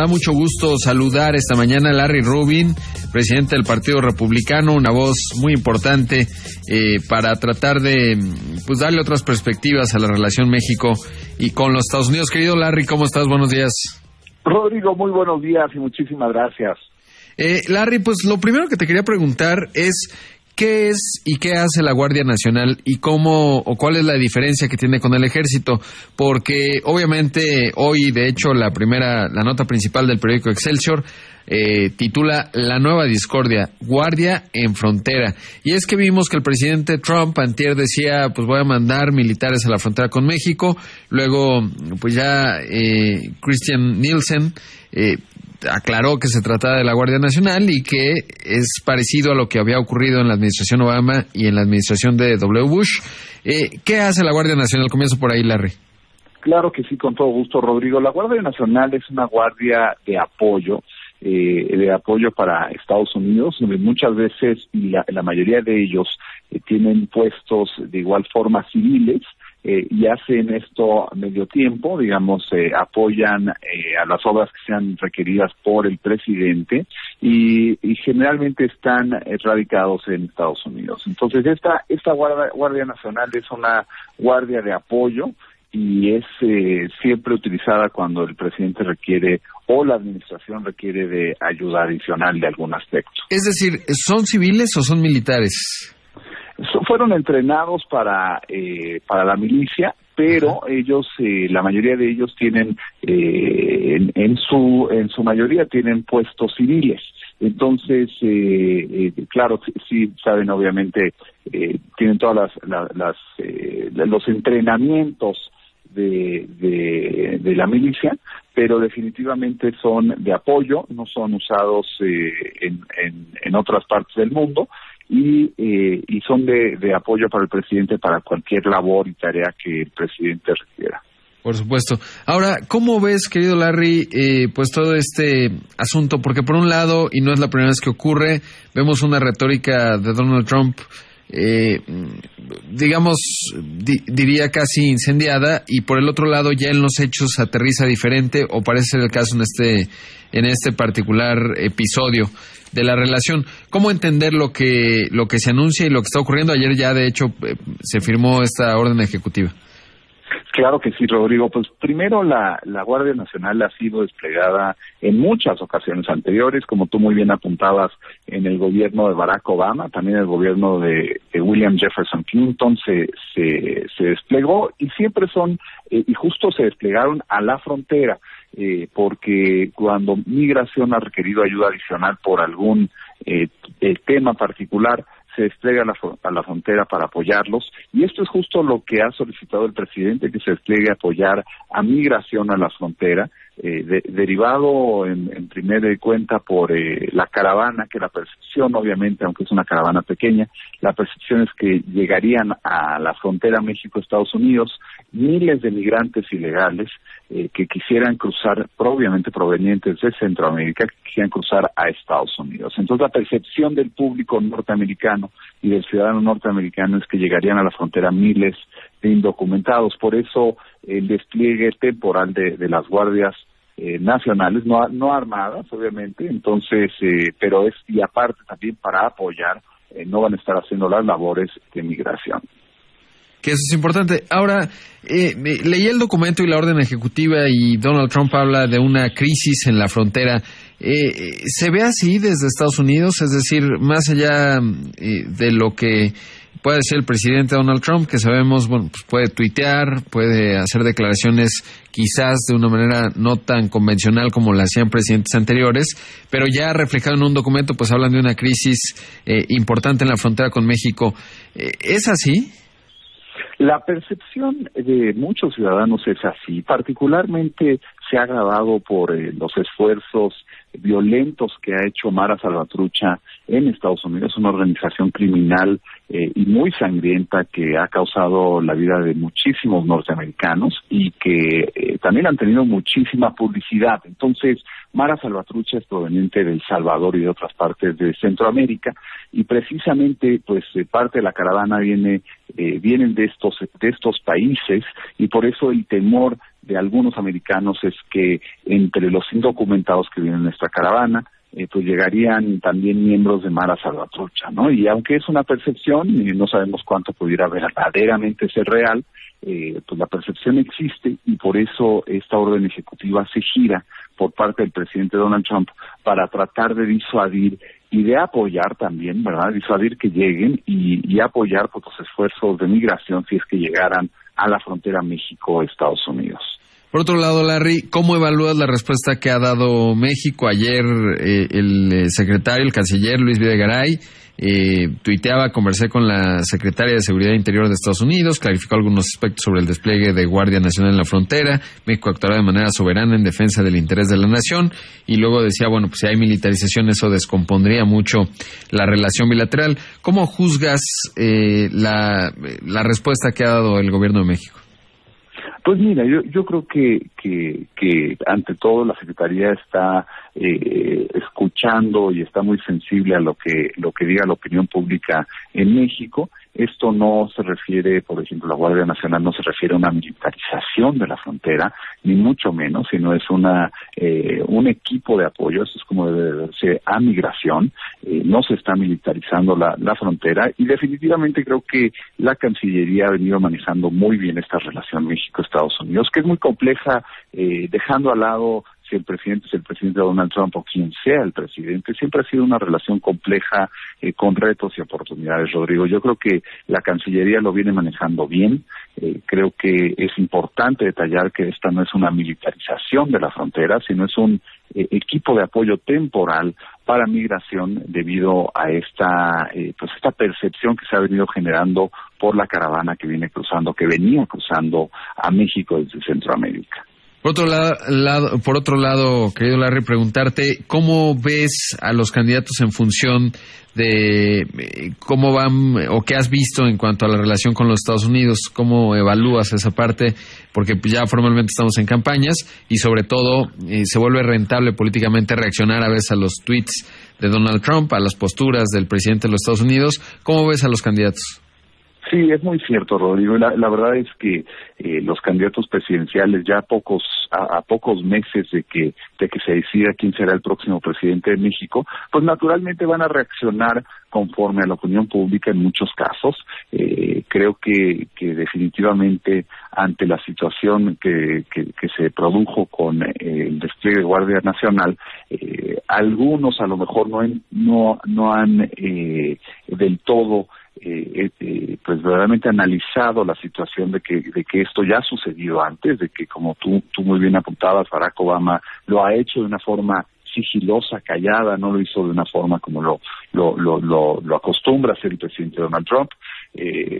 da mucho gusto saludar esta mañana a Larry Rubin, presidente del Partido Republicano, una voz muy importante para tratar de darle otras perspectivas a la relación México y con los Estados Unidos. Querido Larry, ¿cómo estás? Buenos días. Rodrigo, muy buenos días y muchísimas gracias. Larry, pues lo primero que te quería preguntar es ¿qué es y qué hace la Guardia Nacional y cómo o cuál es la diferencia que tiene con el Ejército? Porque obviamente hoy, de hecho, la nota principal del periódico Excelsior titula La nueva discordia, Guardia en frontera. Y es que vimos que el presidente Trump antier decía, pues voy a mandar militares a la frontera con México. Luego, pues ya Christian Nielsen aclaró que se trataba de la Guardia Nacional y que es parecido a lo que había ocurrido en la administración Obama y en la administración de W. Bush. ¿Qué hace la Guardia Nacional? Comienzo por ahí, Larry. Claro que sí, con todo gusto, Rodrigo. La Guardia Nacional es una guardia de apoyo para Estados Unidos, donde muchas veces, y la mayoría de ellos, tienen puestos de igual forma civiles, y hacen esto a medio tiempo, digamos, apoyan a las obras que sean requeridas por el presidente y generalmente están radicados en Estados Unidos. Entonces, esta Guardia Nacional es una guardia de apoyo y es siempre utilizada cuando el presidente requiere o la administración requiere de ayuda adicional de algún aspecto. Es decir, ¿son civiles o son militares? Fueron entrenados para la milicia, pero ellos, la mayoría de ellos tienen, en su mayoría tienen puestos civiles. Entonces, claro, sí saben, obviamente, tienen todas los entrenamientos de la milicia, pero definitivamente son de apoyo, no son usados en otras partes del mundo. Y son de apoyo para el presidente para cualquier labor y tarea que el presidente requiera. Por supuesto. Ahora, ¿cómo ves, querido Larry, pues todo este asunto? Porque por un lado, y no es la primera vez que ocurre, vemos una retórica de Donald Trump, diría casi incendiada, y por el otro lado ya en los hechos aterriza diferente, o parece ser el caso en este particular episodio de la relación. ¿Cómo entender lo que se anuncia y lo que está ocurriendo? Ayer ya, de hecho, se firmó esta orden ejecutiva. Claro que sí, Rodrigo. Pues primero la Guardia Nacional ha sido desplegada en muchas ocasiones anteriores, como tú muy bien apuntabas, en el gobierno de Barack Obama, también en el gobierno de William Jefferson Clinton se desplegó y siempre y justo se desplegaron a la frontera, porque cuando migración ha requerido ayuda adicional por algún tema particular, se despliega a la frontera para apoyarlos, y esto es justo lo que ha solicitado el presidente, que se despliegue a apoyar a migración a la frontera, derivado en primera cuenta por la caravana, que la percepción, obviamente, aunque es una caravana pequeña, la percepción es que llegarían a la frontera México-Estados Unidos miles de migrantes ilegales que quisieran cruzar, obviamente provenientes de Centroamérica, que quisieran cruzar a Estados Unidos. Entonces la percepción del público norteamericano y del ciudadano norteamericano es que llegarían a la frontera miles de indocumentados. Por eso el despliegue temporal de las guardias nacionales, no armadas, obviamente, entonces, pero y aparte también para apoyar, no van a estar haciendo las labores de migración. Que eso es importante. Ahora, leí el documento y la orden ejecutiva y Donald Trump habla de una crisis en la frontera. ¿Se ve así desde Estados Unidos? Es decir, más allá de lo que puede decir el presidente Donald Trump, que sabemos, bueno, pues puede tuitear, puede hacer declaraciones quizás de una manera no tan convencional como la hacían presidentes anteriores, pero ya reflejado en un documento, pues hablan de una crisis importante en la frontera con México. ¿Es así? La percepción de muchos ciudadanos es así, particularmente se ha agravado por los esfuerzos violentos que ha hecho Mara Salvatrucha en Estados Unidos, una organización criminal y muy sangrienta que ha causado la vida de muchísimos norteamericanos y que también han tenido muchísima publicidad. Entonces, Mara Salvatrucha es proveniente de El Salvador y de otras partes de Centroamérica, y precisamente pues parte de la caravana vienen de estos países, y por eso el temor de algunos americanos es que entre los indocumentados que vienen en esta caravana, pues llegarían también miembros de Mara Salvatrucha, ¿no? Y aunque es una percepción, y no sabemos cuánto pudiera verdaderamente ser real, pues la percepción existe, y por eso esta orden ejecutiva se gira por parte del presidente Donald Trump para tratar de disuadir y de apoyar también, ¿verdad? Disuadir que lleguen y apoyar por los esfuerzos de migración si es que llegaran a la frontera México-Estados Unidos. Por otro lado, Larry, ¿cómo evalúas la respuesta que ha dado México? Ayer el secretario, el canciller Luis Videgaray, tuiteaba: conversé con la secretaria de Seguridad Interior de Estados Unidos, clarificó algunos aspectos sobre el despliegue de Guardia Nacional en la frontera, México actuará de manera soberana en defensa del interés de la nación, y luego decía, bueno, pues si hay militarización eso descompondría mucho la relación bilateral. ¿Cómo juzgas la respuesta que ha dado el gobierno de México? Pues mira, yo creo que ante todo la Secretaría está escuchando y está muy sensible a lo que diga la opinión pública en México. Esto no se refiere, por ejemplo, la Guardia Nacional no se refiere a una militarización de la frontera, ni mucho menos, sino es un equipo de apoyo. Esto es como debe verse a migración. No se está militarizando la frontera, y definitivamente creo que la Cancillería ha venido manejando muy bien esta relación México-Estados Unidos, que es muy compleja, dejando al lado si el presidente es el presidente Donald Trump o quien sea el presidente. Siempre ha sido una relación compleja, con retos y oportunidades, Rodrigo. Yo creo que la Cancillería lo viene manejando bien. Creo que es importante detallar que esta no es una militarización de la frontera, sino es un equipo de apoyo temporal para migración debido a esta percepción que se ha venido generando por la caravana que venía cruzando a México desde Centroamérica. Por otro lado, querido Larry, preguntarte, ¿cómo ves a los candidatos en función de cómo van o qué has visto en cuanto a la relación con los Estados Unidos? ¿Cómo evalúas esa parte? Porque ya formalmente estamos en campañas y sobre todo se vuelve rentable políticamente reaccionar a veces a los tweets de Donald Trump, a las posturas del presidente de los Estados Unidos. ¿Cómo ves a los candidatos? Sí, es muy cierto, Rodrigo. La verdad es que los candidatos presidenciales, ya a pocos meses de que se decida quién será el próximo presidente de México, pues naturalmente van a reaccionar conforme a la opinión pública en muchos casos. Creo que definitivamente ante la situación que se produjo con el despliegue de Guardia Nacional, algunos a lo mejor no han del todo pues verdaderamente analizado la situación de que esto ya ha sucedido antes, de que, como tú muy bien apuntabas, Barack Obama lo ha hecho de una forma sigilosa, callada, no lo hizo de una forma como lo acostumbra hacer el presidente Donald Trump,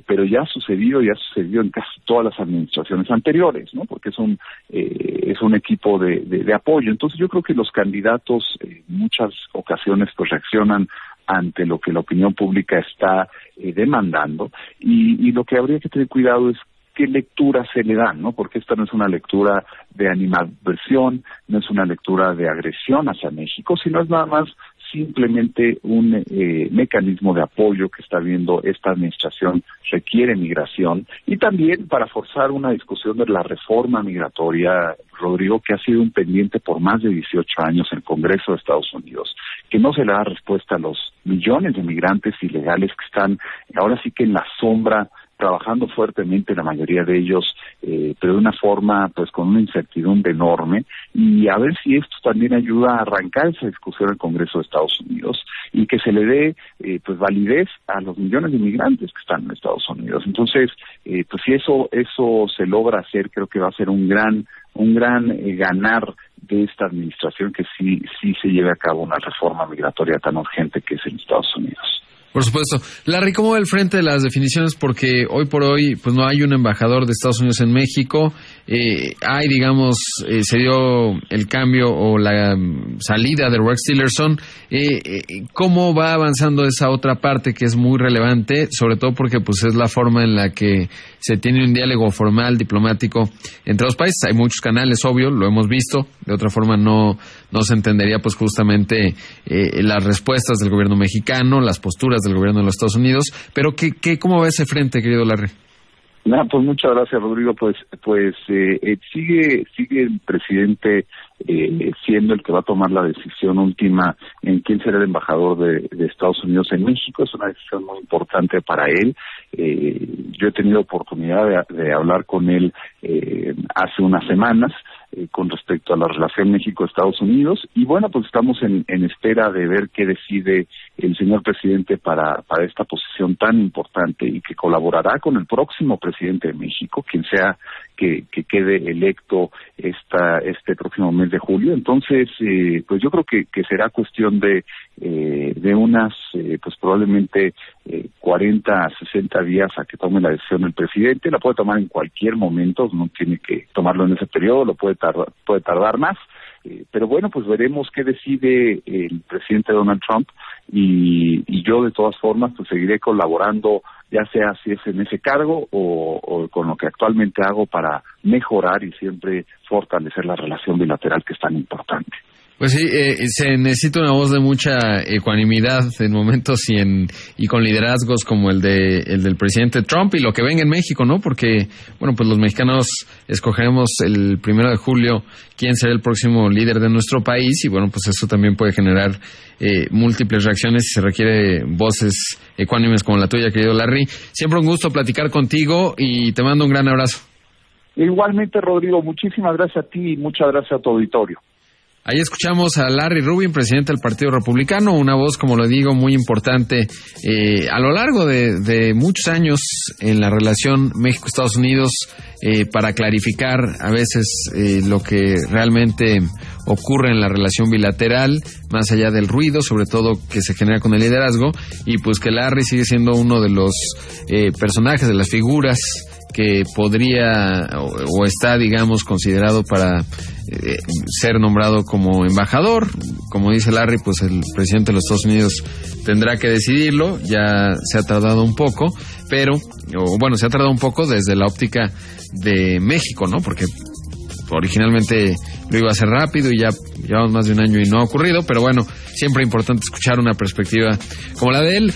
pero ya ha sucedido en casi todas las administraciones anteriores, ¿no? Porque es un equipo de apoyo. Entonces yo creo que los candidatos en muchas ocasiones pues reaccionan ante lo que la opinión pública está demandando, y lo que habría que tener cuidado es qué lectura se le da, ¿no? Porque esta no es una lectura de animadversión, no es una lectura de agresión hacia México, sino es nada más simplemente un mecanismo de apoyo que está viendo esta administración requiere migración, y también para forzar una discusión de la reforma migratoria, Rodrigo, que ha sido un pendiente por más de 18 años en el Congreso de Estados Unidos, que no se le da respuesta a los millones de migrantes ilegales que están ahora sí que en la sombra, trabajando fuertemente la mayoría de ellos, pero de una forma pues con una incertidumbre enorme, y a ver si esto también ayuda a arrancar esa discusión en el Congreso de Estados Unidos y que se le dé pues validez a los millones de migrantes que están en Estados Unidos. Entonces, pues si eso se logra hacer, creo que va a ser un gran ganar de esta administración, que sí se lleve a cabo una reforma migratoria tan urgente que es en Estados Unidos. Por supuesto. Larry, ¿cómo va el frente de las definiciones? Porque hoy por hoy pues no hay un embajador de Estados Unidos en México. Se dio el cambio o la salida de Rex Tillerson. ¿Cómo va avanzando esa otra parte que es muy relevante? Sobre todo porque pues es la forma en la que se tiene un diálogo formal, diplomático entre los países. Hay muchos canales, obvio, lo hemos visto. De otra forma no se entendería pues justamente las respuestas del gobierno mexicano, las posturas del gobierno de los Estados Unidos. Pero ¿cómo va ese frente, querido Larry? Pues muchas gracias, Rodrigo. Sigue el presidente siendo el que va a tomar la decisión última en quién será el embajador de Estados Unidos en México. Es una decisión muy importante para él. Yo he tenido oportunidad de hablar con él hace unas semanas con respecto a la relación México-Estados Unidos, y bueno, pues estamos en espera de ver qué decide el señor presidente para esta posición tan importante, y que colaborará con el próximo presidente de México, quien sea que quede electo este próximo mes de julio. Entonces, pues yo creo que será cuestión de unas, pues probablemente 40 a 60 días a que tome la decisión el presidente. La puede tomar en cualquier momento, no tiene que tomarlo en ese periodo, lo puede tardar más. Pero bueno, pues veremos qué decide el presidente Donald Trump, y yo de todas formas pues seguiré colaborando, ya sea si es en ese cargo o con lo que actualmente hago, para mejorar y siempre fortalecer la relación bilateral, que es tan importante. Pues sí, se necesita una voz de mucha ecuanimidad en momentos y con liderazgos como el del presidente Trump, y lo que venga en México, ¿no? Porque, bueno, pues los mexicanos escogeremos el 1 de julio quién será el próximo líder de nuestro país, y bueno, pues eso también puede generar múltiples reacciones, y se requiere voces ecuánimes como la tuya, querido Larry. Siempre un gusto platicar contigo, y te mando un gran abrazo. Igualmente, Rodrigo, muchísimas gracias a ti y muchas gracias a tu auditorio. Ahí escuchamos a Larry Rubin, presidente del Partido Republicano, una voz, como lo digo, muy importante a lo largo de muchos años en la relación México-Estados Unidos, para clarificar a veces lo que realmente ocurre en la relación bilateral, más allá del ruido, sobre todo que se genera con el liderazgo, y pues que Larry sigue siendo uno de los personajes, de las figuras que podría o está, digamos, considerado para ser nombrado como embajador. Como dice Larry, pues el presidente de los Estados Unidos tendrá que decidirlo. Ya se ha tardado un poco, se ha tardado un poco desde la óptica de México, ¿no? Porque originalmente lo iba a hacer rápido, y ya llevamos más de un año y no ha ocurrido, pero bueno, siempre es importante escuchar una perspectiva como la de él.